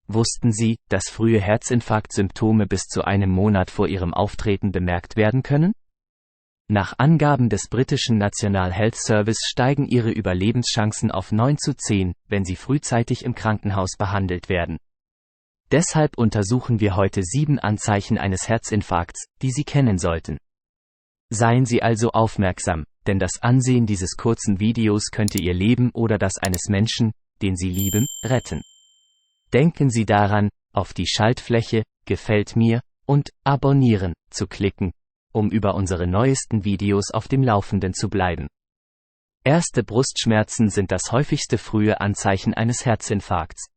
Wussten Sie, dass frühe Herzinfarktsymptome bis zu einem Monat vor ihrem Auftreten bemerkt werden können? Nach Angaben des britischen National Health Service steigen ihre Überlebenschancen auf 9:10, wenn sie frühzeitig im Krankenhaus behandelt werden. Deshalb untersuchen wir heute 7 Anzeichen eines Herzinfarkts, die Sie kennen sollten. Seien Sie also aufmerksam, denn das Ansehen dieses kurzen Videos könnte Ihr Leben oder das eines Menschen, den Sie lieben, retten. Denken Sie daran, auf die Schaltfläche „Gefällt mir“ und „Abonnieren“ zu klicken, um über unsere neuesten Videos auf dem Laufenden zu bleiben. Erste Brustschmerzen sind das häufigste frühe Anzeichen eines Herzinfarkts.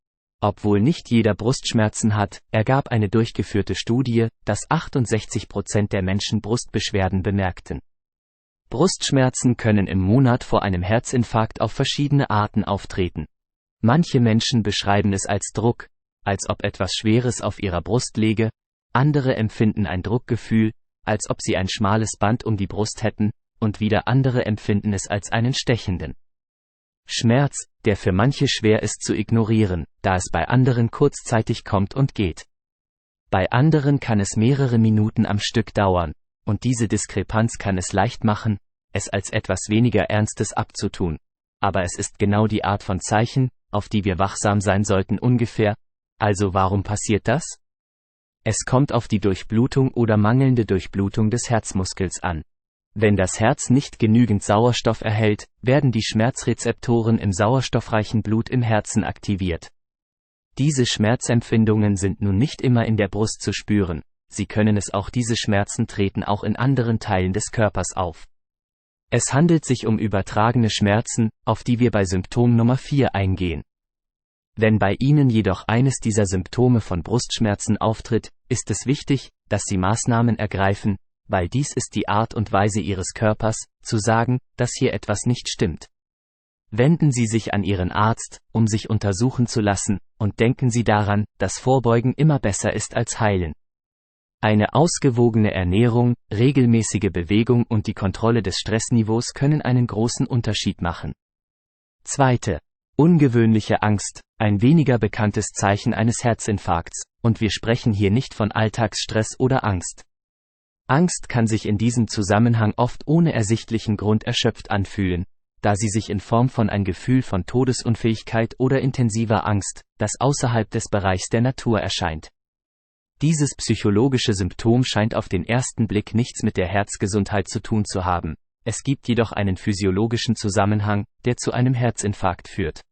Obwohl nicht jeder Brustschmerzen hat, ergab eine durchgeführte Studie, dass 68% der Menschen Brustbeschwerden bemerkten. Brustschmerzen können im Monat vor einem Herzinfarkt auf verschiedene Arten auftreten. Manche Menschen beschreiben es als Druck, als ob etwas Schweres auf ihrer Brust läge, andere empfinden ein Druckgefühl, als ob sie ein schmales Band um die Brust hätten, und wieder andere empfinden es als einen stechenden Schmerz, der für manche schwer ist zu ignorieren, da es bei anderen kurzzeitig kommt und geht. Bei anderen kann es mehrere Minuten am Stück dauern, und diese Diskrepanz kann es leicht machen, es als etwas weniger Ernstes abzutun. Aber es ist genau die Art von Zeichen, auf die wir wachsam sein sollten ungefähr. Also warum passiert das? Es kommt auf die Durchblutung oder mangelnde Durchblutung des Herzmuskels an. Wenn das Herz nicht genügend Sauerstoff erhält, werden die Schmerzrezeptoren im sauerstoffreichen Blut im Herzen aktiviert. Diese Schmerzempfindungen sind nun nicht immer in der Brust zu spüren, diese Schmerzen treten auch in anderen Teilen des Körpers auf. Es handelt sich um übertragene Schmerzen, auf die wir bei Symptom Nummer 4 eingehen. Wenn bei Ihnen jedoch eines dieser Symptome von Brustschmerzen auftritt, ist es wichtig, dass Sie Maßnahmen ergreifen, weil dies ist die Art und Weise Ihres Körpers, zu sagen, dass hier etwas nicht stimmt. Wenden Sie sich an Ihren Arzt, um sich untersuchen zu lassen, und denken Sie daran, dass Vorbeugen immer besser ist als heilen. Eine ausgewogene Ernährung, regelmäßige Bewegung und die Kontrolle des Stressniveaus können einen großen Unterschied machen. 2. Ungewöhnliche Angst, ein weniger bekanntes Zeichen eines Herzinfarkts, und wir sprechen hier nicht von Alltagsstress oder Angst. Angst kann sich in diesem Zusammenhang oft ohne ersichtlichen Grund erschöpft anfühlen, da sie sich in Form von ein Gefühl von Todesunfähigkeit oder intensiver Angst, das außerhalb des Bereichs der Natur erscheint. Dieses psychologische Symptom scheint auf den ersten Blick nichts mit der Herzgesundheit zu tun zu haben, es gibt jedoch einen physiologischen Zusammenhang, der zu einem Herzinfarkt führt.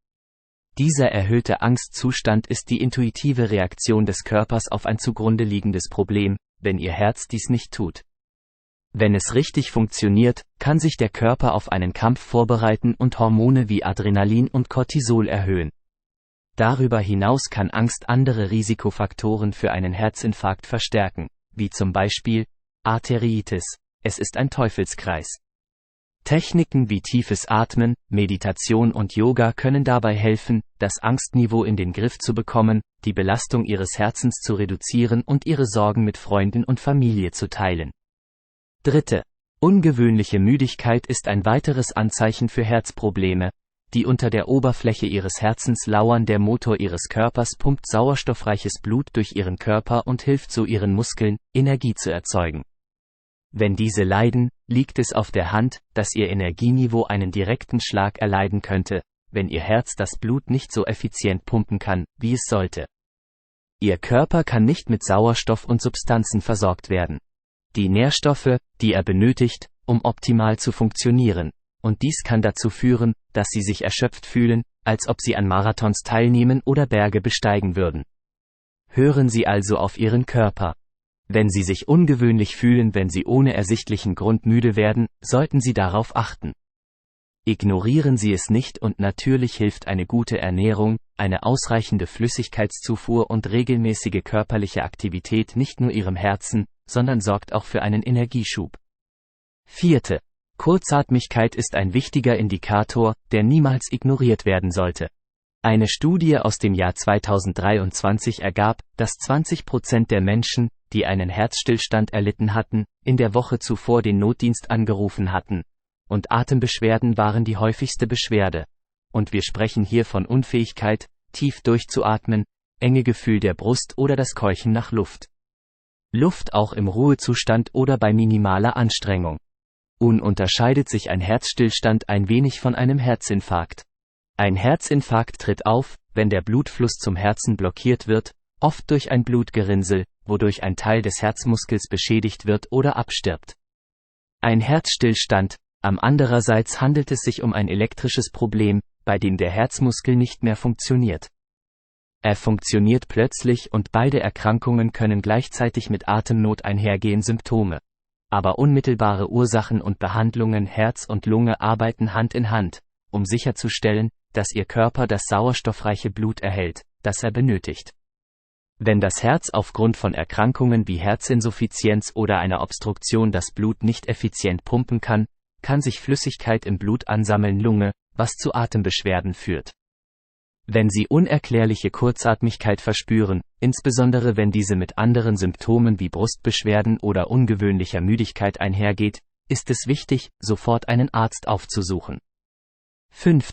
Dieser erhöhte Angstzustand ist die intuitive Reaktion des Körpers auf ein zugrunde liegendes Problem, wenn Ihr Herz dies nicht tut. Wenn es richtig funktioniert, kann sich der Körper auf einen Kampf vorbereiten und Hormone wie Adrenalin und Cortisol erhöhen. Darüber hinaus kann Angst andere Risikofaktoren für einen Herzinfarkt verstärken, wie zum Beispiel Arteriitis. Es ist ein Teufelskreis. Techniken wie tiefes Atmen, Meditation und Yoga können dabei helfen, das Angstniveau in den Griff zu bekommen, die Belastung Ihres Herzens zu reduzieren und Ihre Sorgen mit Freunden und Familie zu teilen. 3. Ungewöhnliche Müdigkeit ist ein weiteres Anzeichen für Herzprobleme. Die unter der Oberfläche Ihres Herzens lauern. Der Motor Ihres Körpers pumpt sauerstoffreiches Blut durch Ihren Körper und hilft so Ihren Muskeln, Energie zu erzeugen. Wenn diese leiden, liegt es auf der Hand, dass Ihr Energieniveau einen direkten Schlag erleiden könnte, wenn Ihr Herz das Blut nicht so effizient pumpen kann, wie es sollte. Ihr Körper kann nicht mit Sauerstoff und Substanzen versorgt werden. Die Nährstoffe, die er benötigt, um optimal zu funktionieren. Und dies kann dazu führen, dass Sie sich erschöpft fühlen, als ob Sie an Marathons teilnehmen oder Berge besteigen würden. Hören Sie also auf Ihren Körper. Wenn Sie sich ungewöhnlich fühlen, wenn Sie ohne ersichtlichen Grund müde werden, sollten Sie darauf achten. Ignorieren Sie es nicht und natürlich hilft eine gute Ernährung, eine ausreichende Flüssigkeitszufuhr und regelmäßige körperliche Aktivität nicht nur Ihrem Herzen, sondern sorgt auch für einen Energieschub. 4. Kurzatmigkeit ist ein wichtiger Indikator, der niemals ignoriert werden sollte. Eine Studie aus dem Jahr 2023 ergab, dass 20% der Menschen, die einen Herzstillstand erlitten hatten, in der Woche zuvor den Notdienst angerufen hatten. Und Atembeschwerden waren die häufigste Beschwerde. Und wir sprechen hier von Unfähigkeit, tief durchzuatmen, enge Gefühl der Brust oder das Keuchen nach Luft. Luft auch im Ruhezustand oder bei minimaler Anstrengung. Unterscheidet sich ein Herzstillstand ein wenig von einem Herzinfarkt. Ein Herzinfarkt tritt auf, wenn der Blutfluss zum Herzen blockiert wird, oft durch ein Blutgerinnsel, wodurch ein Teil des Herzmuskels beschädigt wird oder abstirbt. Ein Herzstillstand, andererseits handelt es sich um ein elektrisches Problem, bei dem der Herzmuskel nicht mehr funktioniert. Er funktioniert plötzlich und beide Erkrankungen können gleichzeitig mit Atemnot einhergehen Symptome. Aber unmittelbare Ursachen und Behandlungen Herz und Lunge arbeiten Hand in Hand, um sicherzustellen, dass Ihr Körper das sauerstoffreiche Blut erhält, das er benötigt. Wenn das Herz aufgrund von Erkrankungen wie Herzinsuffizienz oder einer Obstruktion das Blut nicht effizient pumpen kann, kann sich Flüssigkeit im Blut ansammeln Lunge, was zu Atembeschwerden führt. Wenn Sie unerklärliche Kurzatmigkeit verspüren, insbesondere wenn diese mit anderen Symptomen wie Brustbeschwerden oder ungewöhnlicher Müdigkeit einhergeht, ist es wichtig, sofort einen Arzt aufzusuchen. 5.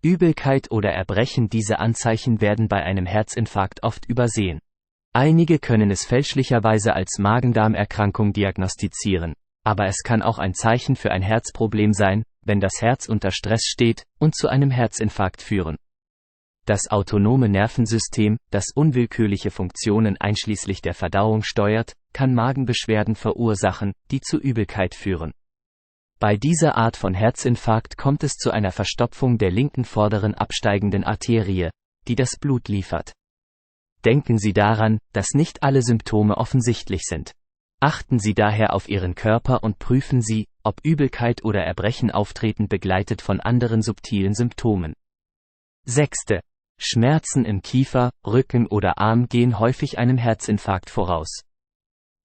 Übelkeit oder Erbrechen. Diese Anzeichen werden bei einem Herzinfarkt oft übersehen. Einige können es fälschlicherweise als Magen-Darm-Erkrankung diagnostizieren, aber es kann auch ein Zeichen für ein Herzproblem sein, wenn das Herz unter Stress steht, und zu einem Herzinfarkt führen. Das autonome Nervensystem, das unwillkürliche Funktionen einschließlich der Verdauung steuert, kann Magenbeschwerden verursachen, die zu Übelkeit führen. Bei dieser Art von Herzinfarkt kommt es zu einer Verstopfung der linken vorderen absteigenden Arterie, die das Blut liefert. Denken Sie daran, dass nicht alle Symptome offensichtlich sind. Achten Sie daher auf Ihren Körper und prüfen Sie, ob Übelkeit oder Erbrechen auftreten begleitet von anderen subtilen Symptomen. 6. Schmerzen im Kiefer, Rücken oder Arm gehen häufig einem Herzinfarkt voraus.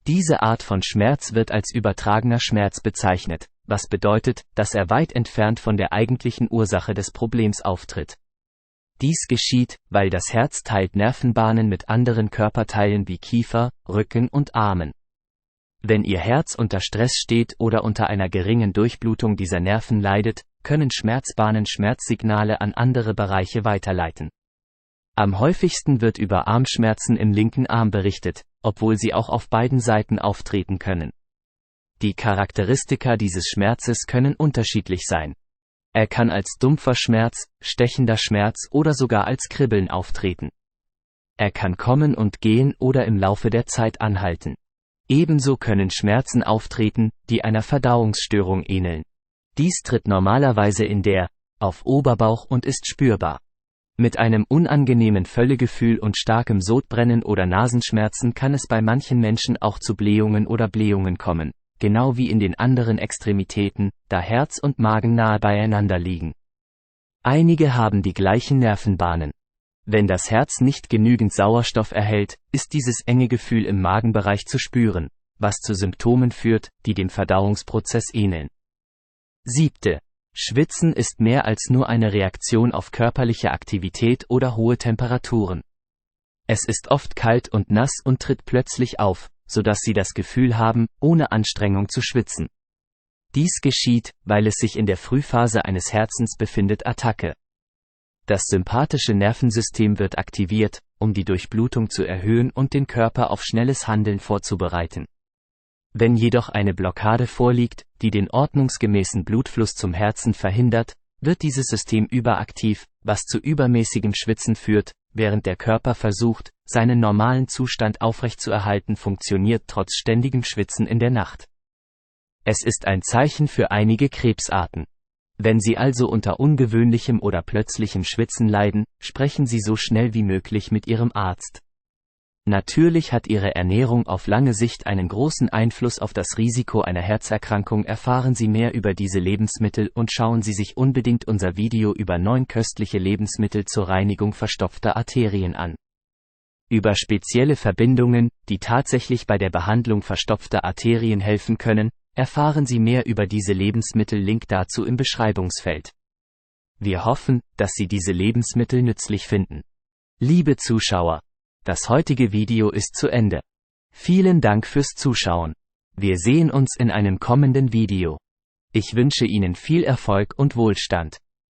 Diese Art von Schmerz wird als übertragener Schmerz bezeichnet, was bedeutet, dass er weit entfernt von der eigentlichen Ursache des Problems auftritt. Dies geschieht, weil das Herz teilt Nervenbahnen mit anderen Körperteilen wie Kiefer, Rücken und Armen. Wenn Ihr Herz unter Stress steht oder unter einer geringen Durchblutung dieser Nerven leidet, können Schmerzbahnen Schmerzsignale an andere Bereiche weiterleiten. Am häufigsten wird über Armschmerzen im linken Arm berichtet, obwohl sie auch auf beiden Seiten auftreten können. Die Charakteristika dieses Schmerzes können unterschiedlich sein. Er kann als dumpfer Schmerz, stechender Schmerz oder sogar als Kribbeln auftreten. Er kann kommen und gehen oder im Laufe der Zeit anhalten. Ebenso können Schmerzen auftreten, die einer Verdauungsstörung ähneln. Dies tritt normalerweise auf Oberbauch und ist spürbar. Mit einem unangenehmen Völlegefühl und starkem Sodbrennen oder Nasenschmerzen kann es bei manchen Menschen auch zu Blähungen oder Blähungen kommen, genau wie in den anderen Extremitäten, da Herz und Magen nahe beieinander liegen. Einige haben die gleichen Nervenbahnen. Wenn das Herz nicht genügend Sauerstoff erhält, ist dieses enge Gefühl im Magenbereich zu spüren, was zu Symptomen führt, die dem Verdauungsprozess ähneln. 7. Schwitzen ist mehr als nur eine Reaktion auf körperliche Aktivität oder hohe Temperaturen. Es ist oft kalt und nass und tritt plötzlich auf, sodass Sie das Gefühl haben, ohne Anstrengung zu schwitzen. Dies geschieht, weil es sich in der Frühphase eines Herzens befindet. Attacke. Das sympathische Nervensystem wird aktiviert, um die Durchblutung zu erhöhen und den Körper auf schnelles Handeln vorzubereiten. Wenn jedoch eine Blockade vorliegt, die den ordnungsgemäßen Blutfluss zum Herzen verhindert, wird dieses System überaktiv, was zu übermäßigem Schwitzen führt, während der Körper versucht, seinen normalen Zustand aufrechtzuerhalten, funktioniert trotz ständigem Schwitzen in der Nacht. Es ist ein Zeichen für einige Krebsarten. Wenn Sie also unter ungewöhnlichem oder plötzlichem Schwitzen leiden, sprechen Sie so schnell wie möglich mit Ihrem Arzt. Natürlich hat Ihre Ernährung auf lange Sicht einen großen Einfluss auf das Risiko einer Herzerkrankung. Erfahren Sie mehr über diese Lebensmittel und schauen Sie sich unbedingt unser Video über 9 köstliche Lebensmittel zur Reinigung verstopfter Arterien an. Über spezielle Verbindungen, die tatsächlich bei der Behandlung verstopfter Arterien helfen können, erfahren Sie mehr über diese Lebensmittel. Link dazu im Beschreibungsfeld. Wir hoffen, dass Sie diese Lebensmittel nützlich finden. Liebe Zuschauer, das heutige Video ist zu Ende. Vielen Dank fürs Zuschauen. Wir sehen uns in einem kommenden Video. Ich wünsche Ihnen viel Erfolg und Wohlstand.